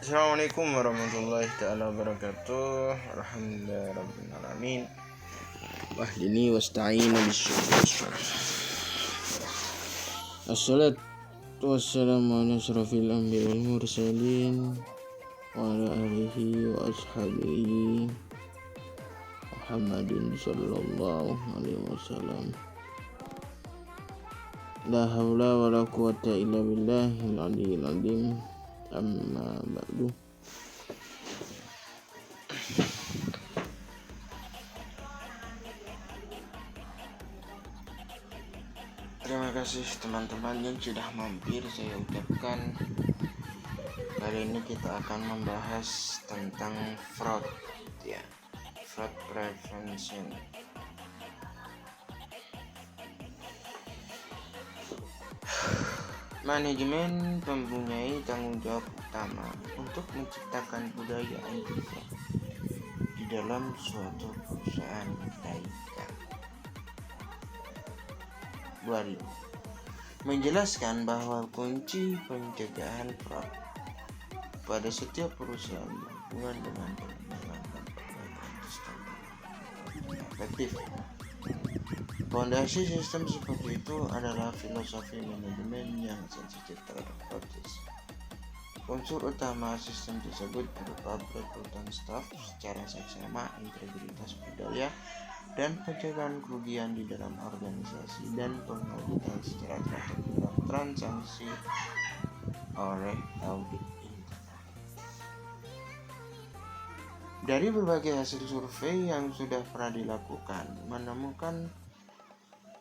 Assalamualaikum warahmatullahi ta'ala wabarakatuh. Alhamdulillah rabbil alamin. Wahdini wasta'inu bisyukur. Assalatu wassalamu ala asrafil anbiya wal mursalin wa ala alihi wa ashabihi Muhammadin sallallahu alaihi wasallam. La haula wa la quwata illa billahil aliyyil azim. Amma ba'du. Terima kasih teman-teman yang sudah mampir saya ucapkan. Kali ini kita akan membahas tentang fraud, ya, fraud prevention. Manajemen mempunyai tanggung jawab utama untuk menciptakan budaya anti fraud di dalam suatu perusahaan baikkan. 2. Menjelaskan bahwa kunci pencegahan fraud pada setiap perusahaan berhubungan dengan pengembangan perbaikan sistem efektif. Fondasi sistem seperti itu adalah filosofi manajemen yang sensitif terhadap proses. Unsur utama sistem tersebut berupa perekrutan staf secara seksama, integritas budaya, dan pencegahan kerugian di dalam organisasi, dan pengauditan secara teratur dalam transaksi oleh audit internal. Dari berbagai hasil survei yang sudah pernah dilakukan, menemukan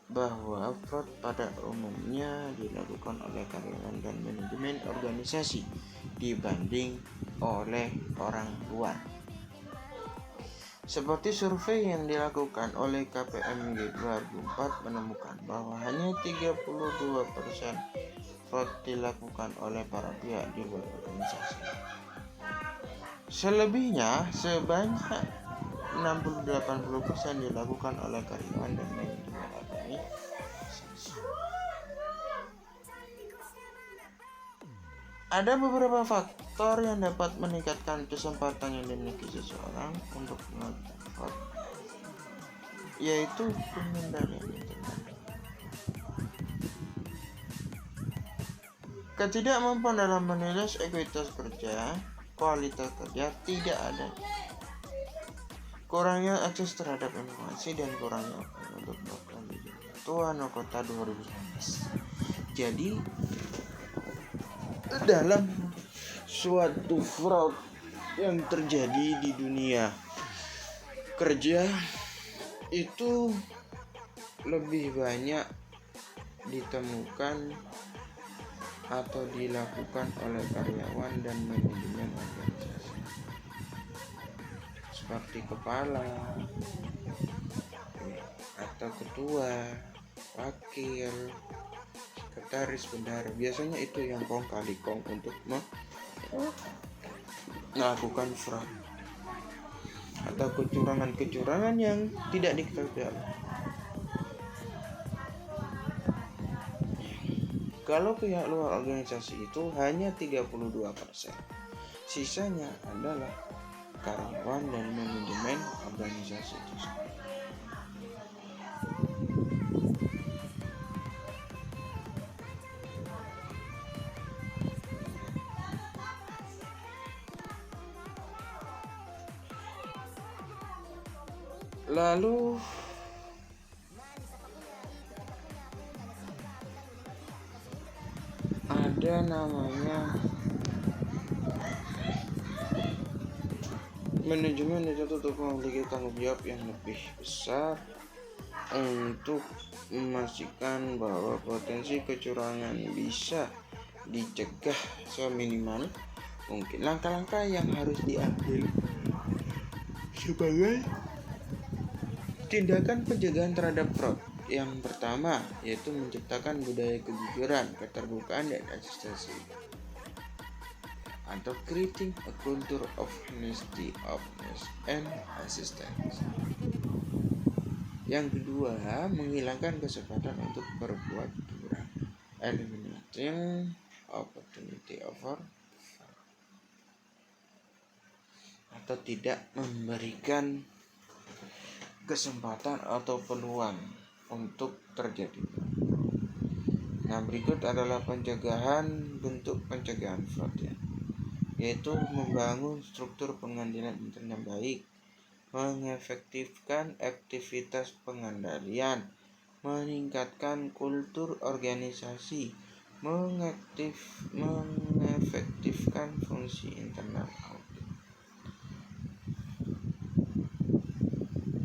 bahwa fraud pada umumnya dilakukan oleh karyawan dan manajemen organisasi dibanding oleh orang luar. Seperti survei yang dilakukan oleh KPMG 2004 menemukan bahwa hanya 32% fraud dilakukan oleh para pihak di luar organisasi. Selebihnya sebanyak 60-80% dilakukan oleh karyawan dan manajemen organisasi. Ada beberapa faktor yang dapat meningkatkan kesempatan yang dimiliki seseorang untuk melakukan fraud, yaitu pengendalian internal. Ketidakmampuan dalam menilai ekuitas kerja, kualitas kerja tidak ada, kurangnya akses terhadap informasi, dan kurangnya untuk melakukan Tuan Kota 2019. Jadi dalam suatu fraud yang terjadi di dunia kerja itu lebih banyak ditemukan atau dilakukan oleh karyawan dan manajemen organisasi, seperti kepala atau ketua, wakil, sekretaris, bendahara. Biasanya itu yang kong kali kong untuk melakukan fraud atau kecurangan yang tidak diketahui. Kalau pihak luar organisasi itu hanya 32%, sisanya adalah karyawan dan manajemen organisasi tersebut. Lalu ada namanya manajemen dituntut untuk memiliki tanggung jawab yang lebih besar untuk memastikan bahwa potensi kecurangan bisa dicegah seminimal mungkin. Langkah-langkah yang harus diambil sebagai tindakan pencegahan terhadap fraud. Yang pertama yaitu menciptakan budaya kejujuran, keterbukaan, dan asistensi, atau creating a culture of honesty, openness, and assistance. Yang kedua, menghilangkan kesempatan untuk berbuat curang, eliminating opportunity over fraud. atau tidak memberikan kesempatan atau peluang untuk terjadi. Nah, berikut adalah bentuk pencegahan fraud ya, yaitu membangun struktur pengadilan intern yang baik, mengefektifkan aktivitas pengandalian, meningkatkan kultur organisasi, mengefektifkan fungsi internal audit.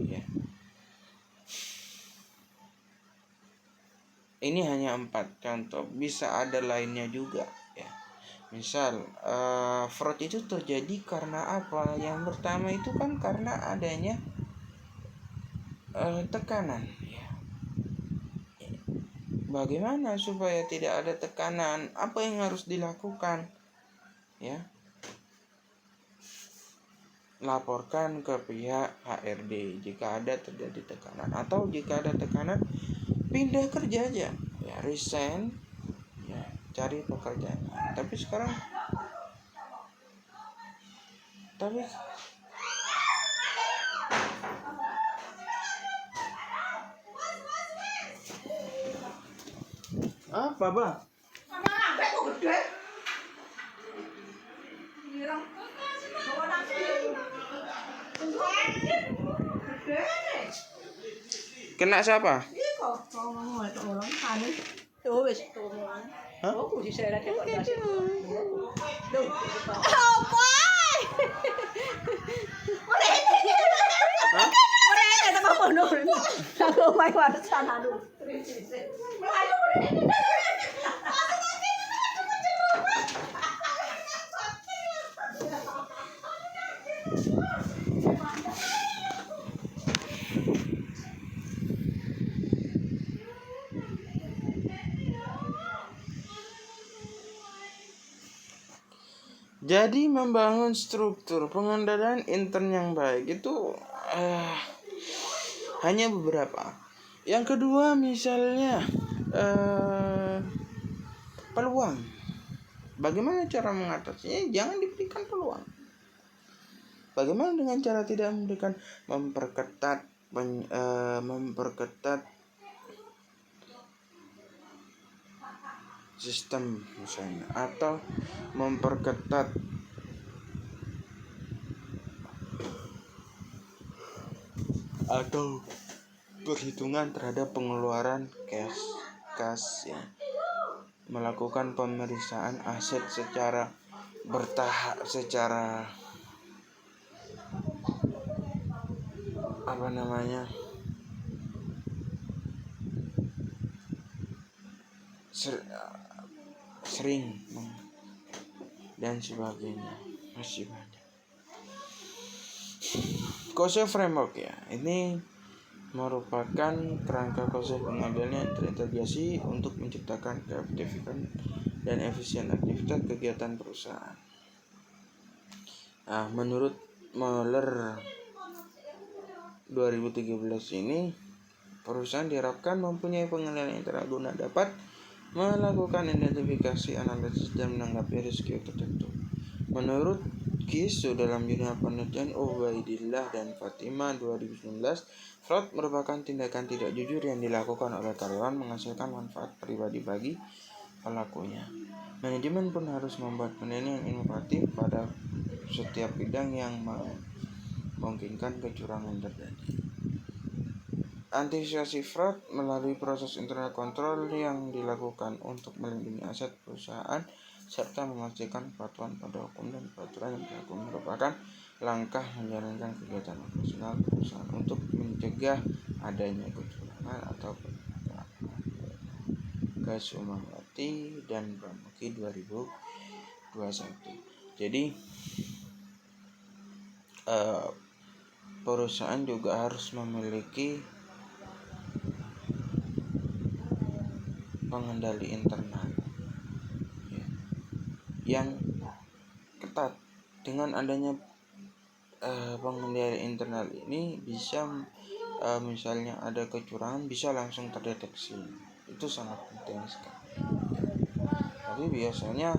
Ya. Ini hanya 4 contoh, bisa ada lainnya juga ya. Misal fraud itu terjadi karena apa? Yang pertama itu kan karena adanya tekanan ya. Bagaimana supaya tidak ada tekanan? Apa yang harus dilakukan? Ya. Laporkan ke pihak HRD jika ada terjadi tekanan, atau jika ada tekanan pindah kerja aja ya, resign ya, cari pekerjaan. Tapi apa bang? Kena siapa? Jadi membangun struktur pengendalian intern yang baik itu hanya beberapa. Yang kedua misalnya peluang. Bagaimana cara mengatasinya? Jangan diberikan peluang. Bagaimana dengan cara tidak memberikan? Memperketat sistem misalnya, atau memperketat atau perhitungan terhadap pengeluaran kas ya. Melakukan pemeriksaan aset secara bertahap, sering dan sebagainya. Masih banyak. KOSE framework ya, ini merupakan kerangka KOSE pengadilan yang terintegrasi untuk menciptakan keefektifan dan efisien aktivitas kegiatan perusahaan. Nah, menurut Mueller 2013 ini, perusahaan diharapkan mempunyai pengendalian internal guna dapat melakukan identifikasi, analisis, dan menanggapi risiko tertentu. Menurut Kisu dalam jurnal penelitian Ubaidillah dan Fatima 2019, fraud merupakan tindakan tidak jujur yang dilakukan oleh karyawan menghasilkan manfaat pribadi bagi pelakunya. Manajemen pun harus membuat penilaian inovatif pada setiap bidang yang memungkinkan kecurangan terjadi. Antisipasi fraud melalui proses internal control yang dilakukan untuk melindungi aset perusahaan serta memastikan kepatuhan pada hukum dan peraturan yang berlaku merupakan langkah menjalankan kegiatan operasional perusahaan untuk mencegah adanya kecurangan atau penyalahgunaan. Kasumawati dan Pramuki 2021. Jadi perusahaan juga harus memiliki pengendali internal ya, yang ketat. Dengan adanya pengendali internal ini bisa misalnya ada kecurangan bisa langsung terdeteksi. Itu sangat penting sekali. Tapi biasanya